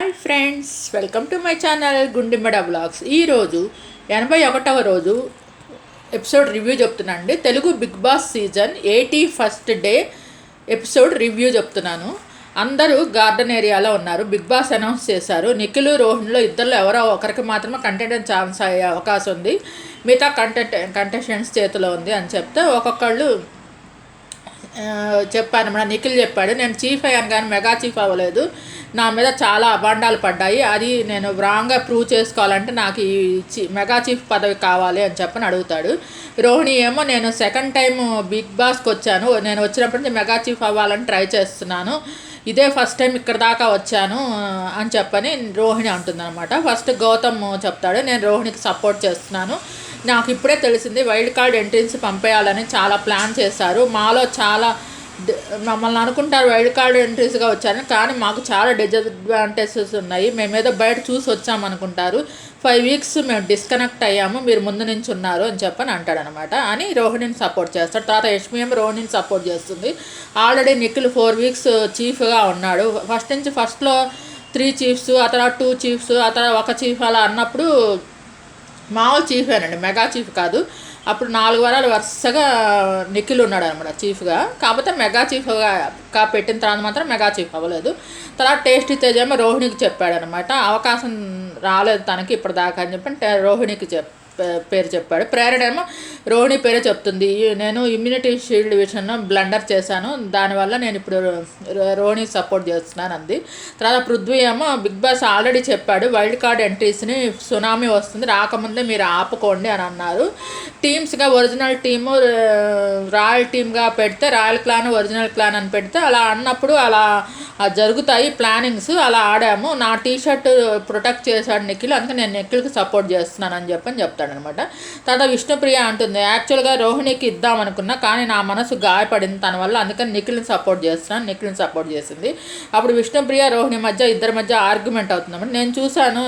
Hi friends, welcome to my channel Gundimada vlogs. ఈరోజు 81వ రోజు ఎపిసోడ్ రివ్యూ చెప్తున్నానండి. Telugu Bigg Boss season 81st day episode review చెప్తున్నాను. అందరూ గార్డెన్ ఏరియాలో ఉన్నారు. బిగ్ బాస్ అనౌన్స్ చేశారు. నిఖిల్, రోహిణిలో ఇద్దరు ఎవరో ఒకరికి మాత్రమే కంటెంట్ ఛాన్స్ అయ్యే అవకాశం ఉంది, మిగతా కంటెస్టెంట్స్ చేతిలో ఉంది అని చెప్తే ఒక్కొక్కళ్ళు చెప్పాను. మన నిఖిల్ చెప్పాడు, నేను చీఫ్ అయ్యాను కానీ మెగా చీఫ్ అవ్వలేదు, నా మీద చాలా అభాండాలు పడ్డాయి, అది నేను రాంగ్గా ప్రూవ్ చేసుకోవాలంటే నాకు ఈ మెగా చీఫ్ పదవి కావాలి అని చెప్పని అడుగుతాడు. రోహిణి ఏమో నేను సెకండ్ టైం బిగ్ బాస్కి వచ్చాను, నేను వచ్చినప్పటి నుంచి మెగా చీఫ్ అవ్వాలని ట్రై చేస్తున్నాను, ఇదే ఫస్ట్ టైం ఇక్కడ దాకా వచ్చాను అని చెప్పని రోహిణి అంటుందన్నమాట. ఫస్ట్ గౌతమ్ చెప్తాడు, నేను రోహిణికి సపోర్ట్ చేస్తున్నాను, నాకు ఇప్పుడే తెలిసింది వైల్డ్ కార్డ్ ఎంట్రీస్ పంపేయాలని చాలా ప్లాన్ చేశారు, మాలో చాలా మమ్మల్ని అనుకుంటారు వైల్డ్ కార్డ్ ఎంట్రీస్గా వచ్చారని, కానీ మాకు చాలా డిసడ్వాంటేజెస్ ఉన్నాయి, మేమేదో బయట చూసి వచ్చామనుకుంటారు, 5 weeks మేము డిస్కనెక్ట్ అయ్యాము, మీరు ముందు నుంచి ఉన్నారు అని చెప్పని అంటాడనమాట. అని రోహిణిని సపోర్ట్ చేస్తాడు. తర్వాత యష్మి రోహిణిని సపోర్ట్ చేస్తుంది. ఆల్రెడీ నిఖిల్ 4 weeks చీఫ్గా ఉన్నాడు. ఫస్ట్లో 3 chiefs, ఆ తర్వాత 2 chiefs, ఆ తర్వాత 1 chief అలా అన్నప్పుడు మామూలు చీఫేనండి, మెగా చీఫ్ కాదు. అప్పుడు 4 వారాలు వరుసగా నిఖిల్ ఉన్నాడు అనమాట చీఫ్గా. కాకపోతే మెగా చీఫ్గా పెట్టిన తర్వాత మాత్రం మెగా చీఫ్ అవ్వలేదు. తర్వాత టేస్టీ తేజ్ ఏమో రోహిణికి చెప్పాడనమాట, అవకాశం రాలేదు తనకి ఇప్పటిదాకా అని చెప్పి రోహిణికి పేరు చెప్పాడు. ప్రేరణ ఏమో రోహిణి పేరే చెప్తుంది, నేను ఇమ్యూనిటీ షీల్డ్ విషయంలో బ్లండర్ చేశాను, దానివల్ల నేను ఇప్పుడు రోహిణి సపోర్ట్ చేస్తున్నాను అంది. తర్వాత పృథ్వీ ఏమో బిగ్ బాస్ ఆల్రెడీ చెప్పాడు వైల్డ్ కార్డ్ ఎంట్రీస్ని సునామీ వస్తుంది, రాకముందే మీరు ఆపుకోండి అని అన్నారు. టీమ్స్గా ఒరిజినల్ టీము రాయల్ టీమ్గా పెడితే రాయల్ క్లాన్ ఒరిజినల్ క్లాన్ అని పెడితే అలా అన్నప్పుడు అలా జరుగుతాయి ప్లానింగ్స్, అలా ఆడాము, నా టీషర్ట్ ప్రొటెక్ట్ చేశాడు నిఖిల్, అందుకే నేను నిఖిల్కి సపోర్ట్ చేస్తున్నాను అని చెప్తాడు అనమాట. తర్వాత విష్ణుప్రియ అంటుంది, యాక్చువల్గా రోహిణికి ఇద్దాం అనుకున్నా కానీ నా మనసు గాయపడింది తన వల్ల, అందుకని నిఖిల్ని సపోర్ట్ చేస్తున్నాను, నిఖిల్ని సపోర్ట్ చేసింది. అప్పుడు విష్ణుప్రియ రోహిణి ఇద్దరి మధ్య ఆర్గ్యుమెంట్ అవుతుందన్నమాట. నేను చూశాను,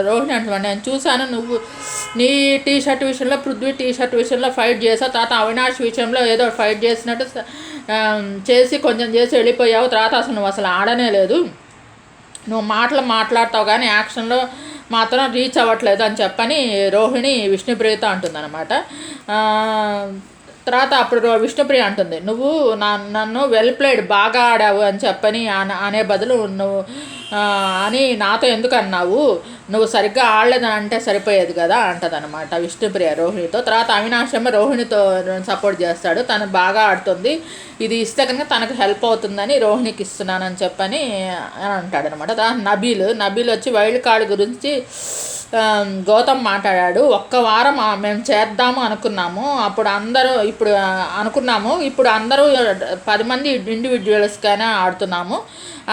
రోహిణి అంటున్నాను, నేను చూశాను నువ్వు నీ టీషర్ట్ విషయంలో పృథ్వీ టీషర్ట్ విషయంలో ఫైట్ చేసావు, తర్వాత అవినాష్ విషయంలో ఏదో ఫైట్ చేసినట్టు చేసి కొంచెం చేసి వెళ్ళిపోయావు, తర్వాత నువ్వు అసలు ఆడనే లేదు, నువ్వు మాట్లాడతావు కానీ యాక్షన్లో మాత్రం రీచ్ అవ్వట్లేదు అని చెప్పని రోహిణి విష్ణుప్రియతో అంటుందన్నమాట. తర్వాత అప్పుడు విష్ణుప్రియ అంటుంది, నువ్వు నన్ను వెల్ ప్లేడ్ బాగా ఆడావు అని చెప్పని అనే బదులు నువ్వు అని నాతో ఎందుకు అన్నావు, నువ్వు సరిగ్గా ఆడలేదని అంటే సరిపోయేది కదా అంటదనమాట విష్ణుప్రియ రోహిణితో. తర్వాత అవినాశమ్మ రోహిణితో సపోర్ట్ చేస్తాడు, తను బాగా ఆడుతుంది, ఇది ఇస్తే కనుక తనకు హెల్ప్ అవుతుందని రోహిణికి ఇస్తున్నానని చెప్పని అంటాడనమాట. నబీల్ వచ్చి వైల్డ్ కార్డ్ గురించి గౌతమ్ మాట్లాడాడు, ఒక్క వారం మేము చేద్దాము అనుకున్నాము, ఇప్పుడు అందరూ 10 మంది ఇండివిజువల్స్గానే ఆడుతున్నాము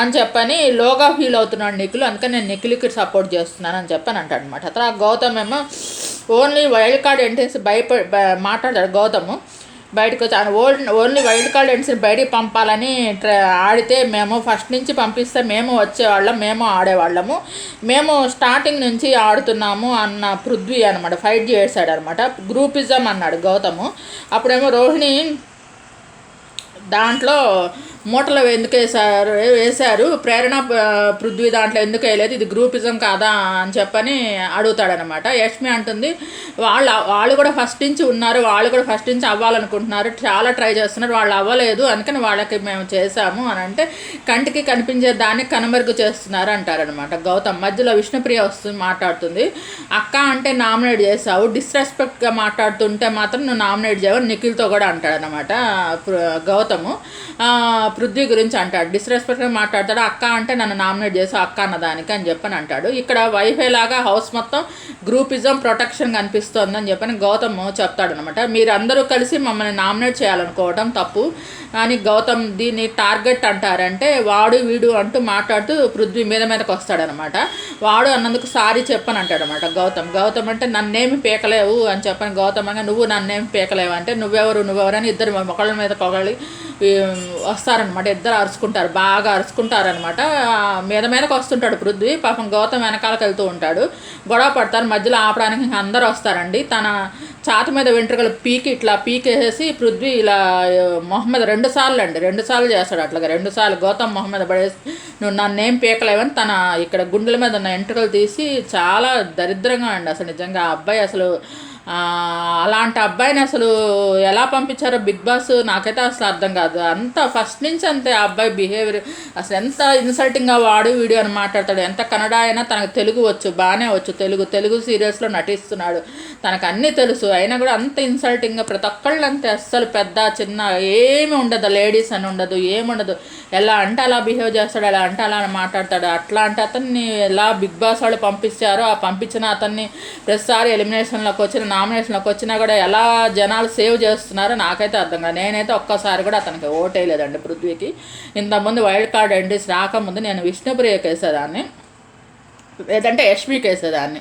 అని చెప్పని లోగా ఫీల్ అవుతున్నాడు నిఖిల్, అందుకని నేను నిఖిల్కి సపోర్ట్ చేస్తున్నాను అని చెప్పని అంటాడు అనమాట. తర్వాత గౌతమ్ ఏమో ఓన్లీ వైల్డ్ కార్డ్ ఎంట్రీస్ మాట్లాడాడు గౌతమ్ బయటకు వచ్చి, ఓన్లీ వైల్డ్ కార్డ్ ఎంట్రీస్ బయటికి పంపాలని ఆడితే మేము ఫస్ట్ నుంచి పంపిస్తే మేము వచ్చేవాళ్ళం, మేము ఆడేవాళ్ళము, మేము స్టార్టింగ్ నుంచి ఆడుతున్నాము అన్న పృథ్వీ అనమాట ఫైట్ చేశాడు అనమాట. గ్రూపిజం అన్నాడు గౌతము. అప్పుడేమో రోహిణి దాంట్లో మూటలు ఎందుకు వేశారు ప్రేరణ పృథ్వీ దాంట్లో ఎందుకు వేయలేదు, ఇది గ్రూపిజం కాదా అని చెప్పని అడుగుతాడనమాట. యష్మి అంటుంది, వాళ్ళు కూడా ఫస్ట్ నుంచి ఉన్నారు, వాళ్ళు కూడా ఫస్ట్ నుంచి అవ్వాలనుకుంటున్నారు, చాలా ట్రై చేస్తున్నారు, వాళ్ళు అవ్వలేదు, అందుకని వాళ్ళకి మేము చేసాము అని అంటే కంటికి కనిపించే దాన్ని కనుమరుగు చేస్తున్నారు అంటారనమాట గౌతమ్. మధ్యలో విష్ణుప్రియ మాట్లాడుతుంది, అక్క అంటే నామినేట్ చేసావు, డిస్రెస్పెక్ట్గా మాట్లాడుతుంటే మాత్రం నువ్వు నామినేట్ చేయవు నిఖిల్తో కూడా అంటాడనమాట గౌతము. పృథ్వీ గురించి అంటాడు, డిస్రెస్పెక్ట్గా మాట్లాడతాడు, అక్క అంటే నన్ను నామినేట్ చేసావు అక్క అన్నదానికి అని చెప్పని అంటాడు. ఇక్కడ వైఫై లాగా హౌస్ మొత్తం గ్రూపిజం ప్రొటెక్షన్ కనిపిస్తోందని చెప్పని గౌతమ్ చెప్తాడనమాట. మీరు అందరూ కలిసి మమ్మల్ని నామినేట్ చేయాలనుకోవడం తప్పు అని గౌతమ్ దీన్ని టార్గెట్ అంటారంటే వాడు వీడు అంటూ మాట్లాడుతూ పృథ్వీ మీదకి వస్తాడనమాట. వాడు అన్నందుకు సారీ చెప్పని అంటాడనమాట గౌతమ్ అంటే నన్నేమి పీకలేవు అని చెప్పని గౌతమ్ అంటే నువ్వు నన్నేమి పీకలేవు అంటే నువ్వెవరు అని ఇద్దరు ఒకళ్ళ మీద ఒకళ్ళు వస్తారనమాట. ఇద్దరు అరుచుకుంటారు, బాగా అరుచుకుంటారనమాట. మీదకి వస్తుంటాడు పృథ్వీ, పాపం గౌతమ్ వెనకాలకు వెళ్తూ ఉంటాడు. గొడవ పడతారు, మధ్యలో ఆపడానికి ఇంకా అందరూ వస్తారండి. తన ఛాతి మీద వెంట్రుకలు ఇట్లా పీకేసి పృథ్వీ ఇలా మొహమ్మద్ 2 సార్లు చేస్తాడు. అట్లాగా 2 సార్లు గౌతమ్ మొహమ్మద్ పడేసి నువ్వు నన్నేం పీకలేవని తన ఇక్కడ గుండెల మీద ఉన్న వెంట్రుకలు తీసి చాలా దరిద్రంగా అండి అసలు నిజంగా. ఆ అబ్బాయి అసలు అలాంటి అబ్బాయిని అసలు ఎలా పంపించారో బిగ్ బాస్ నాకైతే అసలు అర్థం కాదు. అంత ఫస్ట్ నుంచి అంతే ఆ అబ్బాయి బిహేవియర్ అసలు ఎంత ఇన్సల్టింగ్గా వాడు వీడియో అని మాట్లాడతాడు. ఎంత కన్నడ అయినా తనకు తెలుగు వచ్చు, బాగానే వచ్చు, తెలుగు సీరియల్స్లో నటిస్తున్నాడు, తనకు అన్నీ తెలుసు. అయినా కూడా అంత ఇన్సల్టింగ్గా ప్రతి ఒక్కళ్ళు అంతే, అస్సలు పెద్ద చిన్న ఏమి ఉండదు, లేడీస్ అని ఉండదు, ఏముండదు. ఎలా అంటే అలా బిహేవ్ చేస్తాడు, ఎలా అంటే అలా మాట్లాడతాడు. అట్లాంటి అతన్ని ఎలా బిగ్ బాస్ వాళ్ళు పంపించారో, ఆ పంపించిన అతన్ని ప్రతిసారి ఎలిమినేషన్లోకి వచ్చిన నామినేషన్లోకి వచ్చినా కూడా ఎలా జనాలు సేవ్ చేస్తున్నారో నాకైతే అర్థం కాదు. నేనైతే ఒక్కసారి కూడా అతనికి ఓటేయలేదండి పృథ్వీకి. ఇంతకుముందు వైల్డ్ కార్డ్ ఎంట్రీస్ రాకముందు నేను విష్ణుప్రియకి వేసేదాన్ని, లేదంటే యష్మికి వేసేదాన్ని.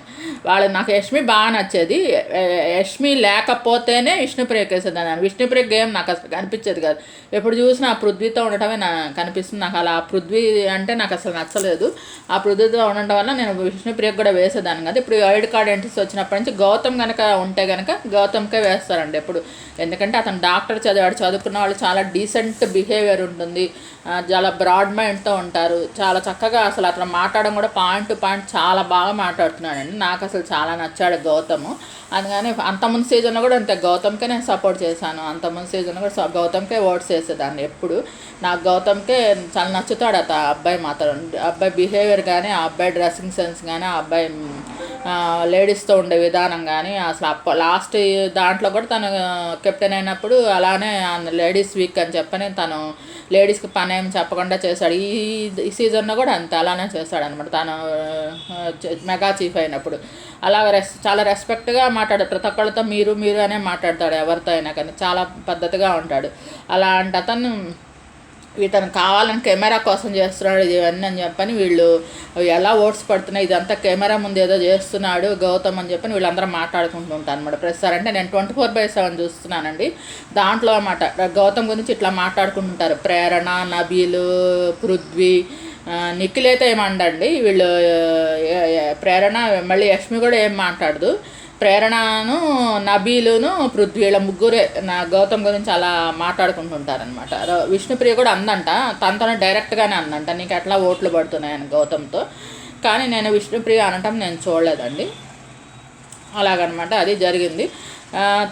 నాకు యష్మి బాగా నచ్చేది. యష్మి లేకపోతేనే విష్ణుప్రియకి వేసేదాన్ని. విష్ణుప్రియ గేమ్ నాకు అసలు కనిపించేది కాదు. ఎప్పుడు చూసినా ఆ పృథ్వీతో ఉండటమే నాకు కనిపిస్తుంది. నాకు అలా పృథ్వీ అంటే నాకు అసలు నచ్చలేదు. ఆ పృథ్వీతో ఉండటం వల్ల నేను విష్ణుప్రియకి కూడా వేసేదాన్ని కదా. ఇప్పుడు వైల్డ్ కార్డ్ ఎంట్రీస్ వచ్చినప్పటి నుంచి గౌతమ్ కనుక ఉంటే కనుక గౌతమ్కే వేస్తారండి ఎప్పుడు. ఎందుకంటే అతను డాక్టర్ చదువుకున్న వాళ్ళు, చాలా డీసెంట్ బిహేవియర్ ఉంటుంది, చాలా బ్రాడ్ మైండ్తో ఉంటారు, చాలా చక్కగా అసలు అతను మాట్లాడడం కూడా పాయింట్ టు పాయింట్ చాలా బాగా మాట్లాడుతున్నాడండి. నాకు అసలు చాలా నచ్చాడు గౌతమ్. అందుకని అంతకుముందు సీజన్లో కూడా అంతే గౌతమ్కే నేను సపోర్ట్ చేశాను. అంతకుముందు సీజన్లో కూడా గౌతమ్కే ఓట్స్ వేసేదాన్ని ఎప్పుడు. నాకు గౌతమ్కే చాలా నచ్చుతాడు అబ్బాయి మాత్రం. అబ్బాయి బిహేవియర్ కానీ, ఆ అబ్బాయి డ్రెస్సింగ్ సెన్స్ కానీ, ఆ అబ్బాయి లేడీస్తో ఉండే విధానం కానీ అసలు లాస్ట్ దాంట్లో కూడా తను కెప్టెన్ అయినప్పుడు అలానే లేడీస్ వీక్ అని చెప్పని తను లేడీస్కి పని ఏమి చెప్పకుండా చేశాడు. ఈ సీజన్లో కూడా అంతే అలానే చేస్తాడు అనమాట. తను మెగా చీఫ్ అయినప్పుడు అలా చాలా రెస్పెక్ట్గా మాట్లాడు, ప్రతి ఒక్కళ్ళతో మీరు అనే మాట్లాడతాడు ఎవరితో అయినా కానీ, చాలా పద్ధతిగా ఉంటాడు. అలాంటి అతను ఇతను కావాలని కెమెరా కోసం చేస్తున్నాడు ఇవన్నీ అని చెప్పని వీళ్ళు ఎలా ఓట్స్ పడుతున్నాయి, ఇదంతా కెమెరా ముందు ఏదో చేస్తున్నాడు గౌతమ్ అని చెప్పని వీళ్ళందరూ మాట్లాడుకుంటూ ఉంటాను అనమాట. ప్రస్తుతం అంటే నేను 24/7 చూస్తున్నానండి. దాంట్లో అన్నమాట గౌతమ్ గురించి ఇట్లా మాట్లాడుకుంటుంటారు. ప్రేరణ, నబీలు, పృథ్వీ, నిఖిల్ అయితే ఏమండండి వీళ్ళు. ప్రేరణ మళ్ళీ యష్మి కూడా ఏం మాట్లాడదు. ప్రేరణను, నబీలును, పృథ్వీ వీళ్ళ ముగ్గురే నా గౌతమ్ గురించి అలా మాట్లాడుకుంటుంటారనమాట. విష్ణుప్రియ కూడా అందంట, తనతోనే డైరెక్ట్గానే అందంట నీకు ఎట్లా ఓట్లు పడుతున్నాయని గౌతమ్తో. కానీ నేను విష్ణుప్రియ అనటం నేను చూడలేదండి. అలాగనమాట అది జరిగింది.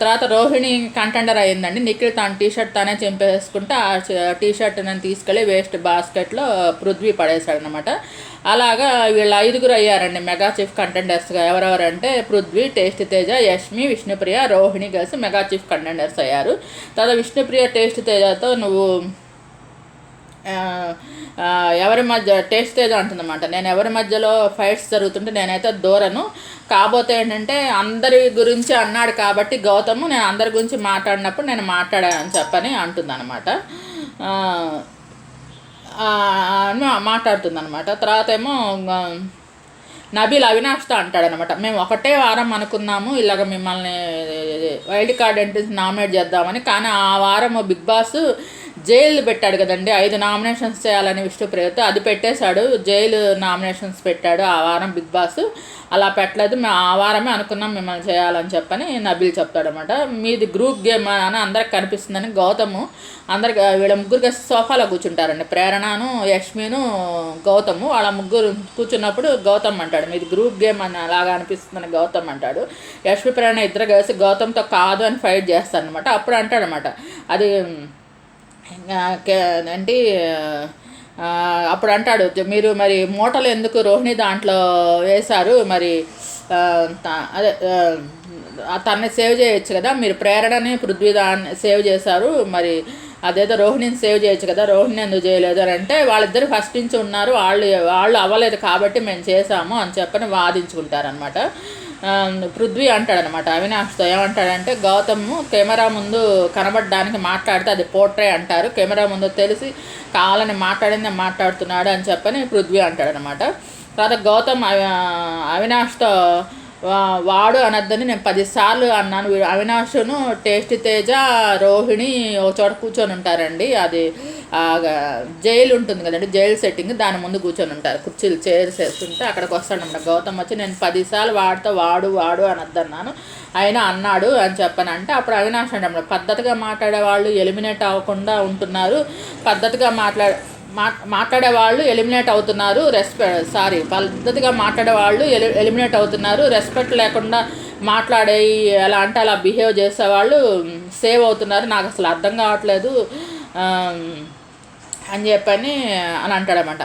తర్వాత రోహిణి కంటెండర్ అయ్యిందండి. నిఖిల్ తన టీషర్ట్ తానే చింపేసుకుంటే ఆ టీషర్ట్ నేను తీసుకెళ్ళి వేస్ట్ బాస్కెట్లో పృథ్వీ పడేశాడనమాట. అలాగా వీళ్ళు 5గురు అయ్యారండి మెగా చీఫ్ కంటెండర్స్గా. ఎవరెవరంటే పృథ్వీ, టేస్ట్ తేజ, యష్మి, విష్ణుప్రియ, రోహిణి కలిసి మెగా చీఫ్ కంటెండర్స్ అయ్యారు. తర్వాత విష్ణుప్రియ టేస్ట్ తేజతో నువ్వు ఎవరి మధ్య టేస్ట్ తేజ అంటుందన్నమాట, నేను ఎవరి మధ్యలో ఫైట్స్ జరుగుతుంటే నేనైతే దూరను, కాబోతే ఏంటంటే అందరి గురించి అన్నాడు కాబట్టి గౌతమ్ నేను అందరి గురించి మాట్లాడినప్పుడు నేను మాట్లాడానని చెప్పని అంటుందన్నమాట, మాట్లాడుతుందన్నమాట. తర్వాత ఏమో నబీల్ అవినాష్తో అంటాడనమాట, మేము ఒకటే వారం అనుకున్నాము ఇలాగ మిమ్మల్ని వైల్డ్ కార్డ్ ఎంట్రీస్ నామినేట్ చేద్దామని, కానీ ఆ వారం బిగ్ బాస్ జైలు పెట్టాడు కదండి, 5 నామినేషన్స్ చేయాలని విష్ణుప్రియతో, అది పెట్టేశాడు, జైలు నామినేషన్స్ పెట్టాడు ఆ వారం బిగ్ బాస్. అలా పెట్టలేదు, మేము ఆ వారమే అనుకున్నాం మిమ్మల్ని చేయాలని చెప్పని నబీల్ చెప్తాడనమాట. మీది గ్రూప్ గేమ్ అని అందరికి కనిపిస్తుందని గౌతము అందరికి వీళ్ళ ముగ్గురు కలిసి సోఫాలో కూర్చుంటారండి, ప్రేరణను, యష్మిను, గౌతము. వాళ్ళ ముగ్గురు కూర్చున్నప్పుడు గౌతమ్ అంటాడు మీది గ్రూప్ గేమ్ అని అలాగా అనిపిస్తుందని గౌతమ్ అంటాడు. యష్మి, ప్రేరణ ఇద్దరు కలిసి గౌతమ్తో కాదు అని ఫైట్ చేస్తారనమాట. అప్పుడు అంటాడనమాట అది ఏంటి, అప్పుడు అంటాడు మీరు మరి మూటలు ఎందుకు రోహిణి దాంట్లో వేశారు, మరి అదే తనని సేవ్ చేయొచ్చు కదా, మీరు ప్రేరణని పృథ్వీ దాన్ని సేవ్ చేశారు, మరి అదేదో రోహిణిని సేవ్ చేయొచ్చు కదా, రోహిణిని ఎందుకు చేయలేదు అని అంటే వాళ్ళిద్దరు ఫస్ట్ నుంచి ఉన్నారు, వాళ్ళు అవ్వలేదు కాబట్టి మేము చేసాము అని చెప్పని వాదించుకుంటారనమాట. పృథ్వీ అంటాడనమాట అవినాష్తో, ఏమంటాడంటే గౌతమ్ కెమెరా ముందు కనబడడానికి మాట్లాడితే అది పోట్రే అంటారు, కెమెరా ముందు తెలిసి కావాలని మాట్లాడిందే మాట్లాడుతున్నాడు అని చెప్పని పృథ్వీ అంటాడనమాట. తర్వాత గౌతమ్ అవినాష్తో వాడు అనద్దని నేను 10 సార్లు అన్నాను. అవినాష్ను, టేస్టీ తేజ, రోహిణి ఒక చోట కూర్చొని ఉంటారండి. అది జైలు ఉంటుంది కదండి, జైలు సెట్టింగ్, దాని ముందు కూర్చొని ఉంటారు, కుర్చీలు చైర్స్ వేస్తుంటే అక్కడికి వస్తాడన్నమాట గౌతమ్ వచ్చి. నేను 10 సార్లు వాడితో వాడు అనద్దన్నాను, అయినా అన్నాడు అని చెప్పానంటే అప్పుడు అవినాష్ అంటే పద్ధతిగా మాట్లాడే వాళ్ళు ఎలిమినేట్ అవ్వకుండా ఉంటున్నారు, పద్ధతిగా మాట్లాడే వాళ్ళు ఎలిమినేట్ అవుతున్నారు, పద్ధతిగా మాట్లాడే వాళ్ళు ఎలిమినేట్ అవుతున్నారు, రెస్పెక్ట్ లేకుండా మాట్లాడే ఎలా అంటే అలా బిహేవ్ చేసేవాళ్ళు సేవ్ అవుతున్నారు, నాకు అసలు అర్థం కావట్లేదు అని చెప్పని అంటాడనమాట.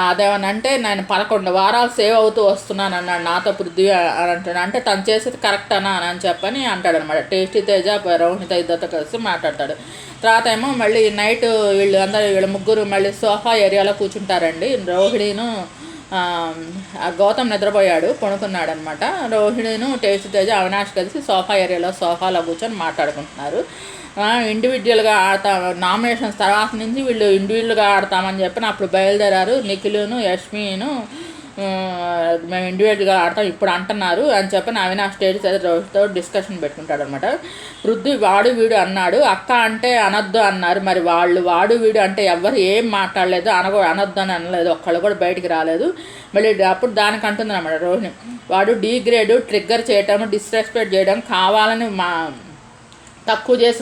అదేమనంటే నేను 11 వారాలు సేవ్ అవుతూ వస్తున్నాను అన్నాడు నాతో పృథ్వీ అని అంటాడు. అంటే తను చేసేది కరెక్ట్ అని చెప్పని అంటాడనమాట. టేస్టీ తేజ రోహిణిత ఇద్దరితో కలిసి మాట్లాడతాడు. తర్వాత ఏమో మళ్ళీ నైట్ వీళ్ళ ముగ్గురు మళ్ళీ సోఫా ఏరియాలో కూర్చుంటారండి. రోహిణిను గౌతమ్ నిద్రపోయాడు, పడుకున్నాడు అనమాట. రోహిణిను టేస్టీ తేజ అవినాష్ కలిసి సోఫాలో కూర్చొని మాట్లాడుకుంటున్నారు. ఇండివిజువల్గా నామినేషన్స్ తర్వాత నుంచి వీళ్ళు ఇండివిజువల్గా ఆడతామని చెప్పి అప్పుడు బయలుదేరారు. నిఖిలును యష్మిను మేము ఇండివిజువల్గా ఆడతాం ఇప్పుడు అంటున్నారు అని చెప్పి అవినాష్ స్టేజ్ రోజుతో డిస్కషన్ పెట్టుకుంటాడు అనమాట. పృథ్వీ వాడు వీడు అన్నాడు, అక్క అంటే అనొద్దు అన్నారు, మరి వాడు వీడు అంటే ఎవరు ఏం మాట్లాడలేదు, అనొద్దు అని అనలేదు, ఒక్కళ్ళు కూడా బయటికి రాలేదు. మళ్ళీ అప్పుడు దానికి అంటుంది అనమాట రోహిణి, వాడు డీగ్రేడ్ ట్రిగ్గర్ చేయడం, డిస్రెస్పెక్ట్ చేయడం, కావాలని తక్కువ చేసి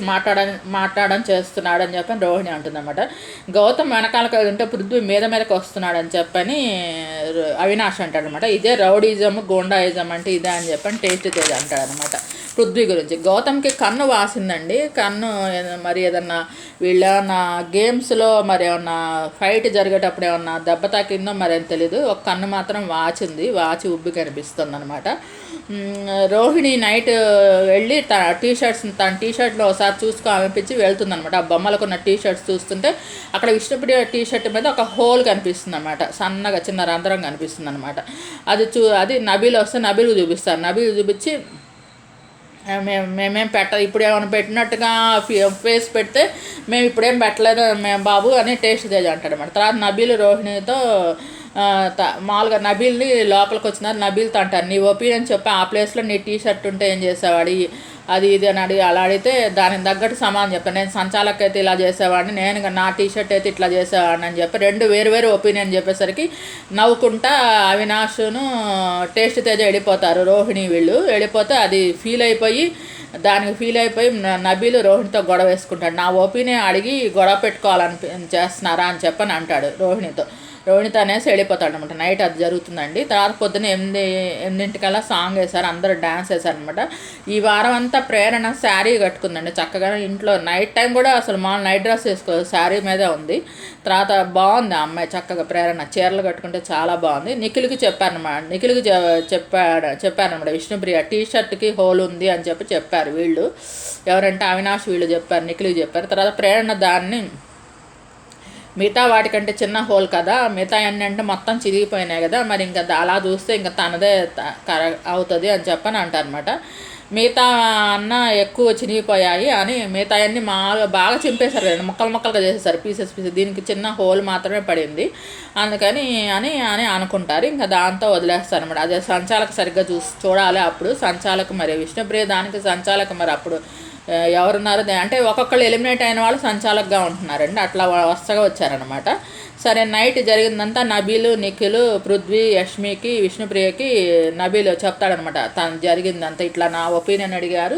మాట్లాడడం చేస్తున్నాడని చెప్పని రోహిణి అంటుందన్నమాట. గౌతమ్ వెనకాలకు ఉంటే పృథ్వీ మీదకి వస్తున్నాడని చెప్పని అవినాష్ అంటాడనమాట. ఇదే రౌడీజం గోండాయిజం అంటే ఇదే అని చెప్పని టేస్టీ తేజ అంటాడనమాట పృథ్వీ గురించి. గౌతమ్కి కన్ను వాసిందండి, కన్ను మరి ఏదన్నా వీళ్ళేమన్నా గేమ్స్లో మరి ఏమన్నా ఫైట్ జరిగేటప్పుడు ఏమన్నా దెబ్బ తాకిందో మరేం తెలీదు, ఒక కన్ను మాత్రం వాచి ఉబ్బి కనిపిస్తుంది అనమాట. రోహిణి నైట్ వెళ్ళి తన టీషర్ట్లో ఒకసారి చూసుకోవాలనిపించి వెళ్తుందనమాట. ఆ బొమ్మలకున్న టీషర్ట్స్ చూస్తుంటే అక్కడ విష్ణుప్రియ టీషర్ట్ మీద ఒక హోల్ కనిపిస్తుంది అనమాట, సన్నగా చిన్న రంధ్రం కనిపిస్తుంది అనమాట. అది నబీల్ వస్తే నబీల్కి చూపిస్తారు. నబీల్ చూపించి మేమేం ఇప్పుడు ఏమైనా పెట్టినట్టుగా ఫేస్ పెడితే మేము ఇప్పుడేం పెట్టలేదు మేము బాబు అని టేస్ట్ తేజ అంటాడనమాట. తర్వాత నబీల్ రోహిణితో మామూలుగా నబీల్ని లోపలికి వచ్చినారు. నబీల్తో అంటారు, నీ ఒపీనియన్ చెప్పి ఆ ప్లేస్లో నీ టీషర్ట్ ఉంటే ఏం చేసేవాడు అది ఇది అని అలా అడిగితే దానికి తగ్గట్టు సమానం చెప్పాను. నేను సంచాలక్ అయితే ఇలా చేసేవాడిని, నేను నా టీషర్ట్ అయితే ఇట్లా చేసేవాడిని అని చెప్పి 2 వేరు ఒపీనియన్ చెప్పేసరికి నవ్వుకుంటా అవినాష్ను టేస్ట్ తేజ వెళ్ళిపోతారు. రోహిణి వీళ్ళు వెళ్ళిపోతే అది ఫీల్ అయిపోయి నబీలు రోహిణితో గొడవ వేసుకుంటాడు. నా ఒపీనియన్ అడిగి గొడవ పెట్టుకోవాలని చేస్తున్నారా అని చెప్పని అంటాడు రోహిణితో అనేసి వెళ్ళిపోతాడు అనమాట. నైట్ అది జరుగుతుందండి. తర్వాత పొద్దున్న 8 సాంగ్ వేశారు, అందరూ డ్యాన్స్ వేశారనమాట. ఈ వారం అంతా ప్రేరణ శారీ కట్టుకుందండి చక్కగా. ఇంట్లో నైట్ టైం కూడా అసలు నైట్ డ్రెస్ వేసుకోదు, శారీ మీదే ఉంది. తర్వాత బాగుంది ఆ అమ్మాయి చక్కగా. ప్రేరణ చీరలు కట్టుకుంటే చాలా బాగుంది. నిఖిల్కి చెప్పారనమాట విష్ణుప్రియ టీషర్ట్కి హోల్ ఉంది అని చెప్పారు వీళ్ళు. ఎవరంటే అవినాష్ వీళ్ళు చెప్పారు, నిఖిల్కి చెప్పారు. తర్వాత ప్రేరణ దాన్ని మిగతా వాటికంటే చిన్న హోల్ కదా, మిగతా అన్నీ అంటే మొత్తం చిరిగిపోయినాయి కదా, మరి ఇంకా అలా చూస్తే ఇంకా తనదే అవుతుంది అని చెప్పని అంటారనమాట. మిగతా అన్న ఎక్కువ చినిగిపోయాయి అని మిగతా అన్నీ బాగా చింపేశారు కదా, ముక్కలుగా చేసేసారు, పీసెస్ దీనికి చిన్న హోల్ మాత్రమే పడింది అందుకని అని అనుకుంటారు. ఇంకా దాంతో వదిలేస్తారు అనమాట. అదే సంచాలకు సరిగ్గా చూడాలి. అప్పుడు సంచాలకు మరి విష్ణుప్రియ దానికి సంచాలకు మరి అప్పుడు ఎవరున్నారు అంటే ఒక్కొక్కళ్ళు ఎలిమినేట్ అయిన వాళ్ళు సంచాలకుగా ఉంటున్నారండి, అట్లా వరుసగా వచ్చారనమాట. సరే నైట్ జరిగిందంతా నబీలు నిఖిల్ పృథ్వీ యష్మికి విష్ణుప్రియకి నబీలు చెప్తాడనమాట తను జరిగిందంతా. ఇట్లా నా ఒపీనియన్ అడిగారు,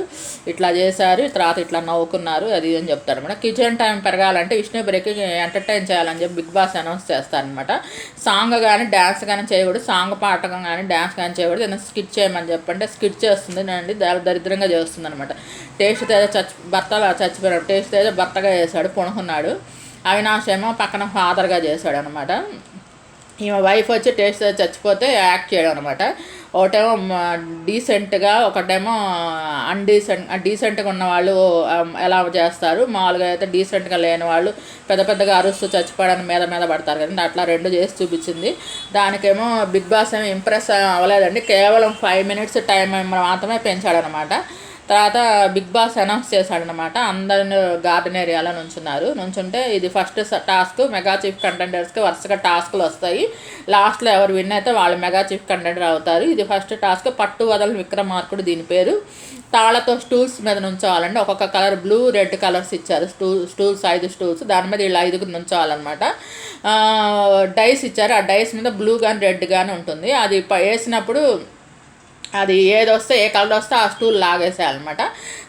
ఇట్లా చేశారు, తర్వాత ఇట్లా నవ్వుకున్నారు అది అని చెప్తారనమాట. కిచెన్ టైం పెరగాలంటే విష్ణుప్రియకి ఎంటర్టైన్ చేయాలని చెప్పి బిగ్ బాస్ అనౌన్స్ చేస్తారనమాట. సాంగ్ కానీ డ్యాన్స్ కానీ చేయకూడదు, సాంగ్ పాటకం కానీ డ్యాన్స్ కానీ చేయకూడదు, ఏదైనా స్కిట్ చేయమని చెప్పంటే స్కిట్ చేస్తుంది అండి, దరిద్రంగా చేస్తుంది అనమాట. టేస్ట్ తేజ చచ్చిపోయాడు, టేస్ట్ తేజ భర్తగా చేశాడు, పడుకున్నాడు. అవినాష్ ఏమో పక్కన ఫాదర్గా చేశాడు అనమాట. ఈమె వైఫ్ వచ్చి టేస్ట్ చచ్చిపోతే యాక్ట్ చేయడం అనమాట. ఒకటేమో డీసెంట్గా, ఒకటేమో డీసెంట్గా ఉన్న వాళ్ళు ఎలా చేస్తారు, మామూలుగా అయితే డీసెంట్గా లేని వాళ్ళు పెద్దగా అరుస్తూ చచ్చిపోవడానికి మీద పడతారు కదండి, అట్లా 2 చేసి చూపించింది. దానికేమో బిగ్ బాస్ ఏమో ఇంప్రెస్ అవ్వలేదండి, కేవలం 5 minutes టైం మాత్రమే పెంచాడనమాట. తర్వాత బిగ్ బాస్ అనౌన్స్ చేశాడనమాట. అందరిని గార్డెన్ ఏరియాలో నుంచుంటే ఇది ఫస్ట్ టాస్క్. మెగా చీఫ్ కంటెండర్స్కి వరుసగా టాస్క్లు వస్తాయి. లాస్ట్లో ఎవరు విన్ అయితే వాళ్ళు మెగా చీఫ్ కంటెండర్ అవుతారు. ఇది ఫస్ట్ టాస్క్. పట్టు వదలని విక్రమార్కుడు దీని పేరు. తాళ్లతో స్టూల్స్ మీద నుంచోవాలండి. ఒక్కొక్క కలర్ బ్లూ రెడ్ కలర్స్ ఇచ్చారు. స్టూల్స్ 5 స్టూల్స్, దాని మీద వీళ్ళు 5గురు నుంచోవాలన్నమాట. డైస్ ఇచ్చారు. ఆ డైస్ మీద బ్లూ కానీ రెడ్ కానీ ఉంటుంది. అది వేసినప్పుడు అది ఏది వస్తే ఏ కలర్ వస్తే ఆ స్టూల్ లాగేసేయాలన్నమాట.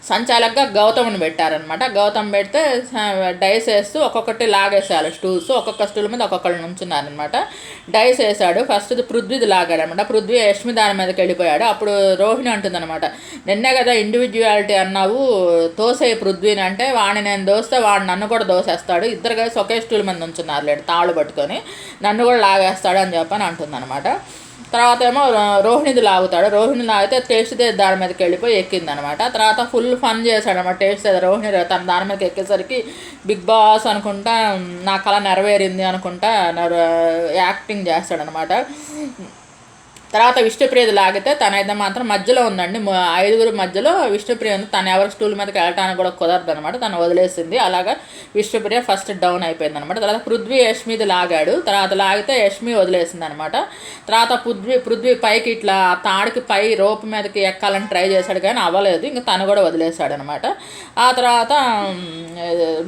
సంచాలకుగా గౌతమ్ని పెట్టారనమాట. గౌతమ్ పెడితే డైస్ వేస్తూ ఒక్కొక్కటి లాగేసేయాలి స్టూల్స్. ఒక్కొక్క స్టూల్ మీద ఒక్కొక్కళ్ళు నుంచున్నారనమాట. డైస్ వేసాడు. ఫస్ట్ పృథ్వీది లాగాడనమాట. పృథ్వీ యష్మి దాని మీదకి వెళ్ళిపోయాడు. అప్పుడు రోహిణి అంటుందన్నమాట, నిన్నే కదా ఇండివిజువాలిటీ అన్నావు, తోసే పృథ్వీని అంటే వాడిని నేను దోస్తే వాడు నన్ను కూడా దోసేస్తాడు, ఇద్దరు కలిసి ఒకే స్టూల్ మీద నుంచున్నారు లేడు తాళ్ళు పట్టుకొని, నన్ను కూడా లాగేస్తాడు అని చెప్పని అంటుందన్నమాట. తర్వాత ఏమో రోహిణిది లాగుతాడు. రోహిణి లాగితే టేస్ట్ దాని మీదకి వెళ్ళిపోయి ఎక్కిందనమాట. తర్వాత ఫుల్ ఫన్ చేశాడనమాట. టేస్ట్ రోహిణి తన దాని మీదకి ఎక్కేసరికి బిగ్ బాస్ అనుకుంటా నా కళ నెరవేరింది అనుకుంటా యాక్టింగ్ చేస్తాడనమాట. తర్వాత విష్ణుప్రియది లాగితే తనైతే మాత్రం మధ్యలో ఉందండి. 5గురు మధ్యలో విష్ణుప్రియ ఉంది. తను ఎవరి స్టూల్ మీదకి వెళ్ళటానికి కూడా కుదరదు అనమాట. తను వదిలేసింది. అలాగా విష్ణుప్రియ ఫస్ట్ డౌన్ అయిపోయింది అనమాట. తర్వాత పృథ్వీ యష్మిది లాగాడు. తర్వాత లాగితే యష్మి వదిలేసింది అనమాట. తర్వాత పృథ్వీ పైకి ఇట్లా తాడికి పై రోప్ మీదకి ఎక్కాలని ట్రై చేశాడు కానీ అవ్వలేదు. ఇంకా తను కూడా వదిలేశాడు అనమాట. ఆ తర్వాత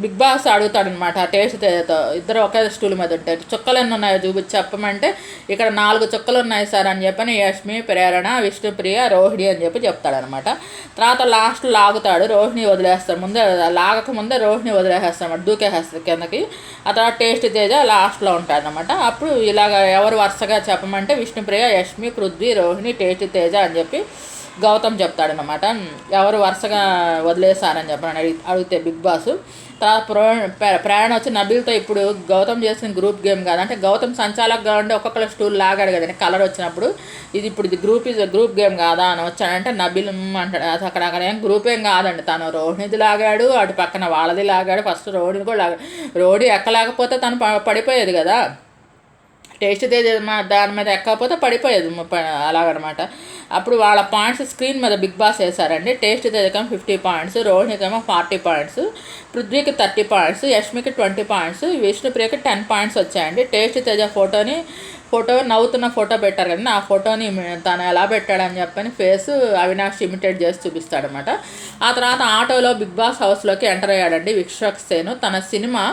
బిగ్ బాస్ అడుగుతాడనమాట టేస్ట్తో. ఇద్దరు ఒకే స్టూల్ మీద ఉంటారు. చుక్కలు ఎన్ని ఉన్నాయో చూపించి చెప్పమంటే ఇక్కడ 4 చుక్కలు ఉన్నాయి సార్ అని చెప్పని యష్మి, ప్రేరణ, విష్ణుప్రియ, రోహిణి అని చెప్పి చెప్తాడనమాట. తర్వాత లాస్ట్ లాగుతాడు. రోహిణి వదిలేస్తాడు. ముందే లాగక ముందే రోహిణి వదిలేసేస్తాడు, దూకేసేస్తాడు కిందకి. ఆ తర్వాత టేస్ట్ తేజ లాస్ట్లో ఉంటాడనమాట. అప్పుడు ఇలాగ ఎవరు వరుసగా చెప్పమంటే విష్ణుప్రియ, యష్మి, పృథ్వీ, రోహిణి, టేస్ట్ తేజ అని చెప్పి గౌతమ్ చెప్తాడనమాట. ఎవరు వరుసగా వదిలేశారని చెప్పని అడిగితే బిగ్ బాస్. తర్వాత ప్రయాణం వచ్చి నబీల్తో ఇప్పుడు గౌతమ్ చేసిన గ్రూప్ గేమ్ కాదంటే గౌతమ్ సంచాలకుగా ఉండి ఒక్కొక్కరు స్టూల్ లాగాడు కదండి కలర్ వచ్చినప్పుడు. ఇది గ్రూప్ గేమ్ కాదా అని వచ్చాడంటే నబీల్ అంటాడు. అది అక్కడ ఏం గ్రూప్ ఏం కాదండి. తను రోహిణిది లాగాడు, అటు పక్కన వాళ్ళది లాగాడు. ఫస్ట్ రోహిణిది కూడా లాగాడు. రోహిణి ఎక్కలేకపోతే తను పడిపోయేది కదా. టేస్ట్ దాని మీద ఎక్కకపోతే పడిపోయేది అలాగనమాట. అప్పుడు వాళ్ళ పాయింట్స్ స్క్రీన్ మీద బిగ్ బాస్ వేశారండి. టేస్ట్ తేజకేమో 50 పాయింట్స్, రోహిణికేమో 40 పాయింట్స్, పృథ్వీకి 30 పాయింట్స్, యష్మికి 20 పాయింట్స్, విష్ణుప్రియకి 10 పాయింట్స్ వచ్చాయండి. టేస్ట్ తేజ ఫోటో నవ్వుతున్న ఫోటో పెట్టారు కదండి. ఆ ఫోటోని తను ఎలా పెట్టాడని చెప్పని ఫేస్ అవినాష్ ఇమిటేట్ చేసి చూపిస్తాడనమాట. ఆ తర్వాత ఆటోలో బిగ్ బాస్ హౌస్లోకి ఎంటర్ అయ్యాడండి విశ్వక్సేన్. తన cinema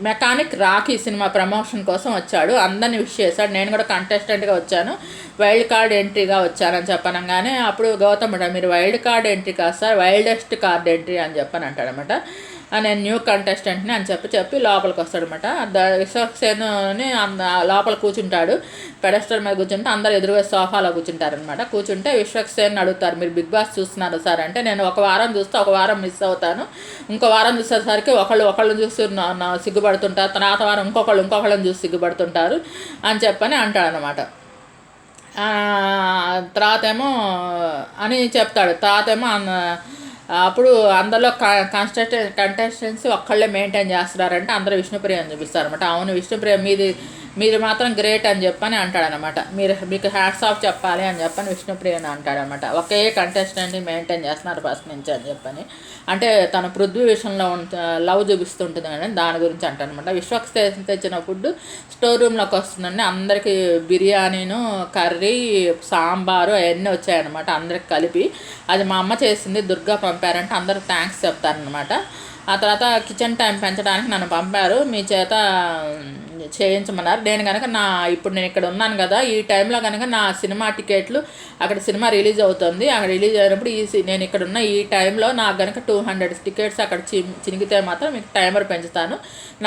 mechanic Rakhi cinema promotion కోసం వచ్చాడు. అందరిని విష్ చేశాడు. నేను కూడా కంటెస్టెంట్గా వచ్చాను, వైల్డ్ కార్డ్ ఎంట్రీగా వచ్చానని చెప్పనగానే అప్పుడు గౌతమ్ మీరు వైల్డ్ కార్డ్ ఎంట్రీ కాదు సార్, వైల్డెస్ట్ కార్డ్ ఎంట్రీ అని చెప్పని అంటాడనమాట. నేను న్యూ కంటెస్టెంట్ని అని చెప్పి లోపలికి వస్తాడనమాట. విశ్వక్సేన్ని లోపల కూర్చుంటాడు. పెడస్టర్ మీద కూర్చుంటే అందరు ఎదురుగా సోఫాలో కూర్చుంటారనమాట. కూర్చుంటే విశ్వక్సేన్ అడుగుతారు మీరు బిగ్ బాస్ చూస్తున్నారు సార్ అంటే, నేను ఒక వారం చూస్తే ఒక వారం మిస్ అవుతాను, ఇంకో వారం చూసేసరికి ఒకళ్ళు చూసి సిగ్గుపడుతుంటారు, తర్వాత వారం ఇంకొకళ్ళని చూసి సిగ్గుపడుతుంటారు అని చెప్పని అంటాడనమాట. తర్వాత ఏమో అని చెప్తాడు. తర్వాత ఏమో అప్పుడు అందరిలో కంటెస్టెన్సీ ఒక్కళ్ళే మెయింటైన్ చేస్తున్నారంటే అందరూ విష్ణుప్రియని చూపిస్తారనమాట. అవును విష్ణుప్రియ మీరు మాత్రం గ్రేట్ అని చెప్పని అంటాడనమాట. మీకు హ్యాట్స్ ఆఫ్ చెప్పాలి అని చెప్పని విష్ణుప్రియని అంటాడనమాట. ఒకే కంటెస్టెంట్ని మెయింటైన్ చేస్తున్నారు ఫస్ట్ నుంచి అని చెప్పని. అంటే తన పృథ్వీ విషయంలో లవ్ చూపిస్తుంటుంది అని దాని గురించి అంటాడనమాట. విశ్వక్సేన్ తెచ్చిన ఫుడ్ స్టోర్ రూమ్లోకి వస్తుందండి. అందరికీ బిర్యానీను, కర్రీ, సాంబారు అవన్నీ వచ్చాయన్నమాట అందరికి కలిపి. అది మా అమ్మ చేసింది, దుర్గా పంపారంటే అందరూ థ్యాంక్స్ చెప్తారనమాట. ఆ తర్వాత కిచెన్ టైం పెంచడానికి నన్ను పంపారు, మీ చేత చేయించమన్నారు. నేను కనుక ఇప్పుడు నేను ఇక్కడ ఉన్నాను కదా, ఈ టైంలో కనుక నా సినిమా టికెట్లు అక్కడ సినిమా రిలీజ్ అవుతుంది, అక్కడ రిలీజ్ అయినప్పుడు నేను ఇక్కడ ఉన్న ఈ టైంలో నాకు కనుక 200 టికెట్స్ అక్కడ చినిగితే మాత్రం మీకు టైమర్ పెంచుతాను,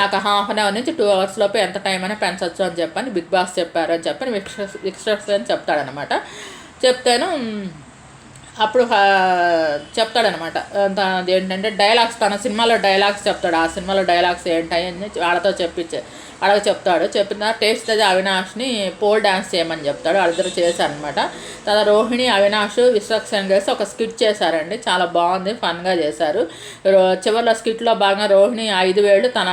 నాకు ½ అన్ అవర్ నుంచి 2 అవర్స్ లోపు ఎంత టైం అయినా పెంచవచ్చు అని చెప్పని బిగ్ బాస్ చెప్పారు అని చెప్పని విశ్వక్సేన్ చెప్తాడనమాట. చెప్తాను అప్పుడు చెప్తాడనమాట. ఏంటంటే డైలాగ్స్, తన సినిమాలో డైలాగ్స్ చెప్తాడు. ఆ సినిమాలో డైలాగ్స్ ఏంటని వాళ్ళతో చెప్తాడు. చెప్పిన టేస్ట్ తేజ అవినాష్ని పోల్ డ్యాన్స్ చేయమని చెప్తాడు. వాళ్ళిద్దరు చేశారనమాట. తర్వాత రోహిణి, అవినాష్, విశ్వక్సేన్ కలిసి ఒక స్కిట్ చేశారండి. చాలా బాగుంది, ఫన్గా చేశారు. చివరిలో స్కిట్లో భాగంగా రోహిణి 5 వేళ్ళు తన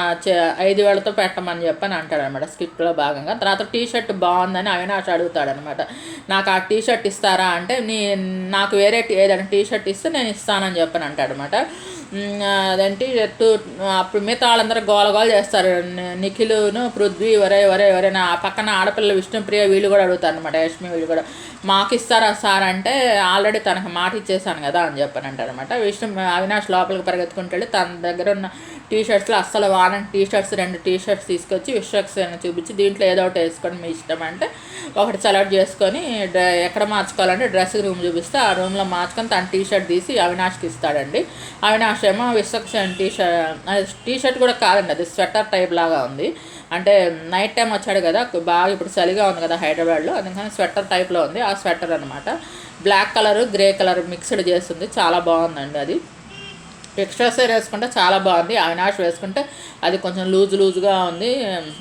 5 వేలతో పెట్టమని చెప్పని అంటాడనమాట స్కిట్లో భాగంగా. తర్వాత టీ షర్ట్ బాగుందని అవినాష్ అడుగుతాడనమాట. నాకు ఆ టీ షర్ట్ ఇస్తారా అంటే నాకు వేరే ఏదైనా టీ షర్ట్ ఇస్తే నేను ఇస్తానని చెప్పని అంటాడు అనమాట. అదేంటి అప్పుడు మిగతా వాళ్ళందరూ గోల చేస్తారు. నిఖిలును పృథ్వీ వరే నా పక్కన ఆడపిల్ల విష్ణుప్రియ వీళ్ళు కూడా అడుగుతారు అనమాట, యష్మి వీళ్ళు కూడా మాకు ఇస్తారా సార్ అంటే ఆల్రెడీ తనకు మాట ఇచ్చేసాను కదా అని చెప్పని అంటారు అనమాట. అవినాష్ లోపలికి పరిగెత్తుకుంటే తన దగ్గర ఉన్న టీ షర్ట్స్లో అస్సలు వాడని టీ షర్ట్స్ 2 టీ షర్ట్స్ తీసుకొచ్చి విశ్వక్సేన చూపించి దీంట్లో ఏదో ఒకటి వేసుకొని మీ ఇష్టం అంటే ఒకటి సెలెక్ట్ చేసుకొని ఎక్కడ మార్చుకోవాలంటే డ్రెస్సింగ్ రూమ్ చూపిస్తే ఆ రూమ్లో మార్చుకొని తన టీ షర్ట్ తీసి అవినాష్కి ఇస్తాడండి. అవినాష్ ఏమో విశ్వక్సేన టీ షర్ట్ కూడా కాదండి, అది స్వెటర్ టైప్ లాగా ఉంది. అంటే నైట్ టైం వచ్చాడు కదా, బాగా ఇప్పుడు చలిగా ఉంది కదా హైదరాబాద్లో, అందుకని స్వెటర్ టైప్లో ఉంది. ఆ స్వెటర్ అనమాట black colour grey colour mixed చేస్తుంది, చాలా బాగుందండి. అది ఎక్స్ట్రా సైజ్ వేసుకుంటే చాలా బాగుంది, అవినాష్ వేసుకుంటే అది కొంచెం లూజుగా ఉంది.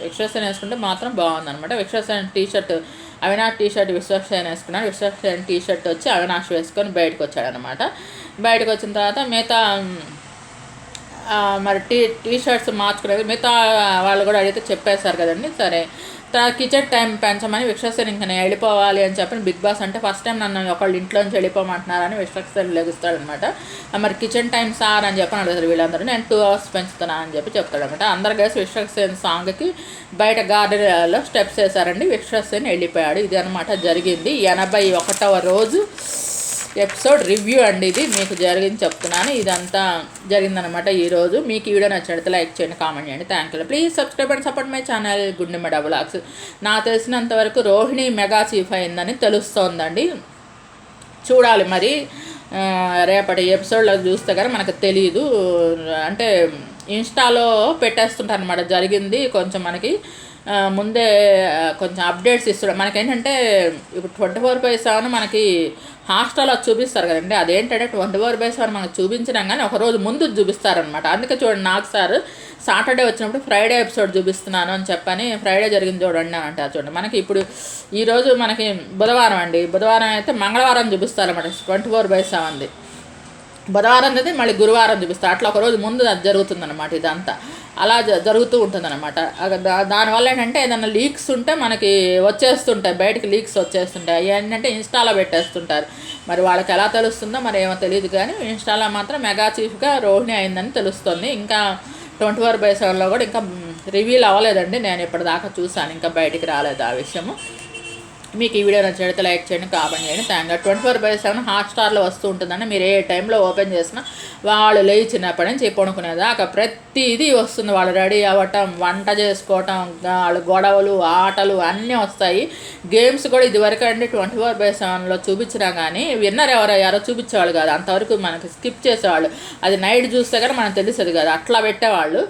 ఎక్స్ట్రా సైజ్ వేసుకుంటే మాత్రం బాగుంది అనమాట. Extra size T shirt Avinash T shirt Vishwaksen వేసుకున్నాడు, విశ్వక్సేన టీ షర్ట్ వచ్చి అవినాష్ వేసుకొని బయటకు వచ్చాడనమాట. బయటకు వచ్చిన తర్వాత మిగతా మరి టీ షర్ట్స్ మార్చుకునేది మిగతా వాళ్ళు కూడా అడిగితే చెప్పేశారు కదండి. సరే కిచెన్ టైం పెంచమని విశ్వక్సేన ఇంకా నేను వెళ్ళిపోవాలి అని చెప్పి బిగ్ బాస్ అంటే ఫస్ట్ టైం నన్ను ఒకళ్ళు ఇంట్లోంచి వెళ్ళిపోమంటున్నారని విశ్వక్సేన లెగుస్తాడనమాట. మరి కిచెన్ టైం సార్ అని చెప్పని అడుగుతారు వీళ్ళందరూ, నేను 2 hours పెంచుతున్నా అని చెప్పి చెప్తాడనమాట. అందరు కలిసి విశ్వక్సేన సాంగ్కి బయట గార్డెన్లో స్టెప్స్ వేశారండి. విశ్వక్సేన వెళ్ళిపోయాడు. ఇది అనమాట జరిగింది 81వ రోజు ఎపిసోడ్ రివ్యూ అండి. ఇది మీకు జరిగింది చెప్తున్నాను, ఇదంతా జరిగిందనమాట ఈరోజు. మీకు ఈ వీడియో నచ్చినట్లయితే లైక్ చేయండి, కామెంట్ చేయండి. Thank you. Please subscribe and support my channel Gundemma డబులాక్స్. నాకు తెలిసినంతవరకు రోహిణి మెగా చీఫ్ అయిందని తెలుస్తోందండి. చూడాలి మరి రేపటి ఎపిసోడ్లో చూస్తే కానీ మనకు తెలియదు. అంటే ఇన్స్టాలో పెట్టేస్తుంటారు అనమాట జరిగింది కొంచెం మనకి ముందే కొంచెం అప్డేట్స్ ఇస్తాడు. మనకేంటంటే ఇప్పుడు 24/7 మనకి హాస్టల్లో చూపిస్తారు కదండి, అదేంటంటే 24/7 మనకు చూపించడం కానీ ఒకరోజు ముందు చూపిస్తారనమాట. అందుకే చూడండి, నాకు సార్ సాటర్డే వచ్చినప్పుడు ఫ్రైడే ఎపిసోడ్ చూపిస్తున్నాను అని చెప్పని ఫ్రైడే జరిగింది చూడండి అని అంటారు. చూడండి మనకి ఇప్పుడు ఈరోజు మనకి బుధవారం అండి, బుధవారం అయితే మంగళవారం చూపిస్తారన్నమాట 24/7ది. బుధవారం అనేది మళ్ళీ గురువారం చూపిస్తారు, అట్లా ఒకరోజు ముందు అది జరుగుతుందన్నమాట. ఇదంతా అలా జరుగుతూ ఉంటుందన్నమాట. దానివల్ల ఏంటంటే ఏదైనా లీక్స్ ఉంటే మనకి వచ్చేస్తుంటాయి, బయటకి లీక్స్ వచ్చేస్తుంటాయి. ఏంటంటే ఇన్స్టాలో పెట్టేస్తుంటారు, మరి వాళ్ళకి ఎలా తెలుస్తుందో మరి ఏమో తెలియదు. కానీ ఇన్స్టాలో మాత్రం మెగా చీఫ్గా రోహిణి అయిందని తెలుస్తుంది. ఇంకా 24/7లో కూడా ఇంకా రివీల్ అవ్వలేదండి, నేను ఇప్పటిదాకా చూసాను, ఇంకా బయటికి రాలేదు ఆ విషయము. మీకు ఈ వీడియో నచ్చినట్లయితే లైక్ చేయండి, కామెంట్ చేయండి. Thank you. 24/7 హాట్స్టార్లో వస్తూ ఉంటుందండి. మీరు ఏ టైంలో ఓపెన్ చేసినా వాళ్ళు లేచినప్పటి నుంచి పడుకునేదాకా ప్రతిదీ వస్తుంది. వాళ్ళు రెడీ అవ్వటం, వంట చేసుకోవటం, వాళ్ళు గొడవలు, ఆటలు అన్నీ వస్తాయి. గేమ్స్ కూడా ఇదివరకు అండి 24/7లో చూపించినా కానీ విన్నర్ ఎవరో చూపించేవాళ్ళు కాదు, అంతవరకు మనకి స్కిప్ చేసేవాళ్ళు. అది నైట్ చూస్తే కానీ మనకు తెలిసేది కాదు, అట్లా పెట్టేవాళ్ళు.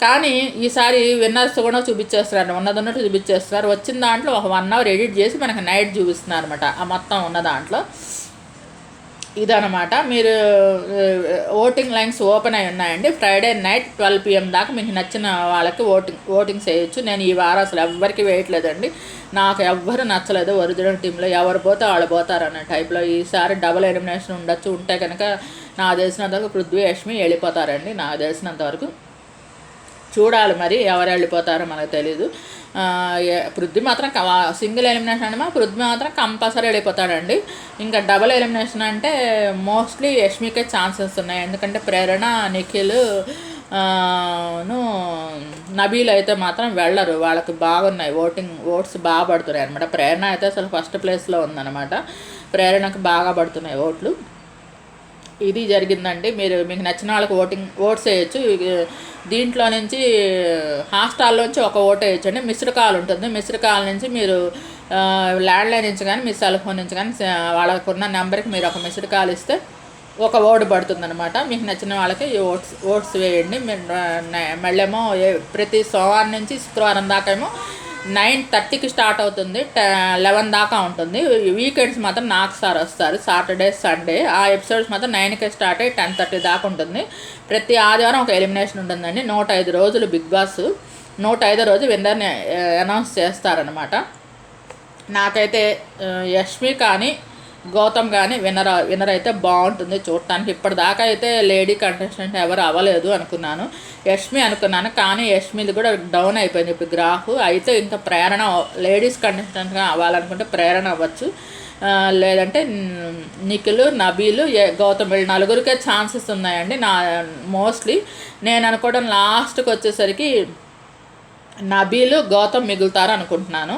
కానీ ఈసారి విన్నర్స్ కూడా చూపించేస్తున్నారు, ఉన్నదన్నట్టు చూపించేస్తున్నారు. వచ్చిన దాంట్లో ఒక 1 hour ఎడిట్ చేసి మనకి నైట్ చూపిస్తున్నారు అనమాట, ఆ మొత్తం ఉన్న దాంట్లో. ఇదనమాట. మీరు ఓటింగ్ లైన్స్ ఓపెన్ అయి ఉన్నాయండి. ఫ్రైడే నైట్ 12 PM దాకా మీకు నచ్చిన వాళ్ళకి ఓటింగ్స్ వేయచ్చు. నేను ఈ వారం అసలు ఎవ్వరికి వేయట్లేదండి, నాకు ఎవ్వరు నచ్చలేదు. ఒరిజినల్ టీంలో ఎవరు పోతే వాళ్ళు పోతారు అన్న టైప్లో. ఈసారి డబుల్ ఎలిమినేషన్ ఉండొచ్చు, ఉంటే కనుక నాకు తెలిసినంతవరకు పృథ్వీ యష్మి వెళ్ళిపోతారండి. నాకు తెలిసినంతవరకు చూడాలి, మరి ఎవరు వెళ్ళిపోతారో మనకు తెలీదు. పృథ్వీ మాత్రం సింగిల్ ఎలిమినేషన్ అంటే పృథ్వీ మాత్రం కంపల్సరీ వెళ్ళిపోతాడండి. ఇంకా డబుల్ ఎలిమినేషన్ అంటే మోస్ట్లీ యష్మికే ఛాన్సెస్ ఉన్నాయి, ఎందుకంటే ప్రేరణ, నిఖిల్ నబీల్ అయితే మాత్రం వెళ్ళరు, వాళ్ళకి బాగున్నాయి ఓట్స్ బాగా పడుతున్నాయి అనమాట. ప్రేరణ అయితే అసలు ఫస్ట్ ప్లేస్లో ఉందన్నమాట, ప్రేరణకు బాగా పడుతున్నాయి ఓట్లు. ఇది జరిగిందండి. మీకు నచ్చిన వాళ్ళకి ఓట్స్ వేయచ్చు. దీంట్లో నుంచి హాట్స్టార్లోంచి ఒక ఓటు వేయచ్చండి. మిస్డ్ కాల్ ఉంటుంది, మిస్డ్ కాల్ నుంచి మీరు ల్యాండ్లైన్ నుంచి కానీ మీ సెల్ ఫోన్ నుంచి కానీ వాళ్ళకున్న నెంబర్కి మీరు ఒక మిస్డ్ కాల్ ఇస్తే ఒక ఓటు పడుతుంది అనమాట. మీకు నచ్చిన వాళ్ళకి ఓట్స్ వేయండి. మళ్ళేమో ప్రతి సోమవారం నుంచి శుక్రవారం దాకా ఏమో 9:30కి స్టార్ట్ అవుతుంది, 11 దాకా ఉంటుంది. వీకెండ్స్ మాత్రం నాకు సార్ వస్తారు, సాటర్డే సండే. ఆ ఎపిసోడ్స్ మాత్రం 9కే స్టార్ట్ అయ్యి 10:30 దాకా ఉంటుంది. ప్రతి ఆదివారం ఒక ఎలిమినేషన్ ఉంటుందండి. 105 రోజులు బిగ్ బాస్, 105వ రోజు విన్నర్ని అనౌన్స్ చేస్తారనమాట. నాకైతే యష్మి కానీ గౌతమ్ కానీ విన్నర్ అయితే బాగుంటుంది చూడటానికి. ఇప్పటిదాకా అయితే లేడీ కంటెస్టెంట్ ఎవరు అవ్వలేదు అనుకున్నాను, యష్మి అనుకున్నాను. కానీ యష్మిది కూడా డౌన్ అయిపోయింది ఇప్పుడు గ్రాఫ్. అయితే ఇంకా ప్రేరణ లేడీస్ కంటెస్టెంట్గా అవ్వాలనుకుంటే ప్రేరణ అవ్వచ్చు. లేదంటే నిఖిల్, నబీలు, గౌతమ్ వీళ్ళు నలుగురికే ఛాన్సెస్ ఉన్నాయండి. మోస్ట్లీ నేను అనుకోవడం లాస్ట్కి వచ్చేసరికి నబీలు, గౌతమ్ మిగులుతారు అనుకుంటున్నాను.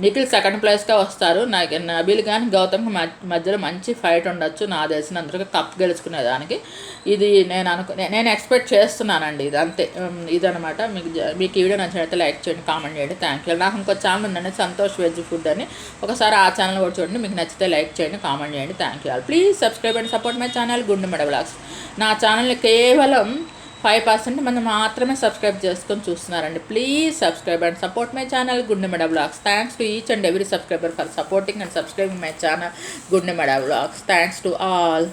నిఖిల్ సెకండ్ ప్లేస్గా వస్తారు. నాకు నబీల్ కానీ గౌతమ్కి మధ్యలో మంచి ఫైట్ ఉండొచ్చు నా తెలిసినందుకు కప్ గెలుచుకునేదానికి. ఇది నేను ఎక్స్పెక్ట్ చేస్తున్నానండి. ఇది అంతే, ఇదనమాట. మీకు ఈ వీడియో నచ్చినట్లయితే లైక్ చేయండి, కామెంట్ చేయండి. Thank you. నాకు ఇంకో ఛానల్ ఉందండి, సంతోష్ వెజ్ ఫుడ్ అని. ఒకసారి ఆ ఛానల్ కూడా చూడండి. మీకు నచ్చితే లైక్ చేయండి, కామెంట్ చేయండి. Thank you all. Please subscribe and support my channel Gundemeda vlogs. నా ఛానల్ని కేవలం 5% మంది మాత్రమే సబ్స్క్రైబ్ చేసుకొని చూస్తున్నారండి. Please subscribe and support my channel Gundemeda vlogs. Thanks to each and every subscriber for supporting and subscribing my channel Gundemeda vlogs. Thanks to all.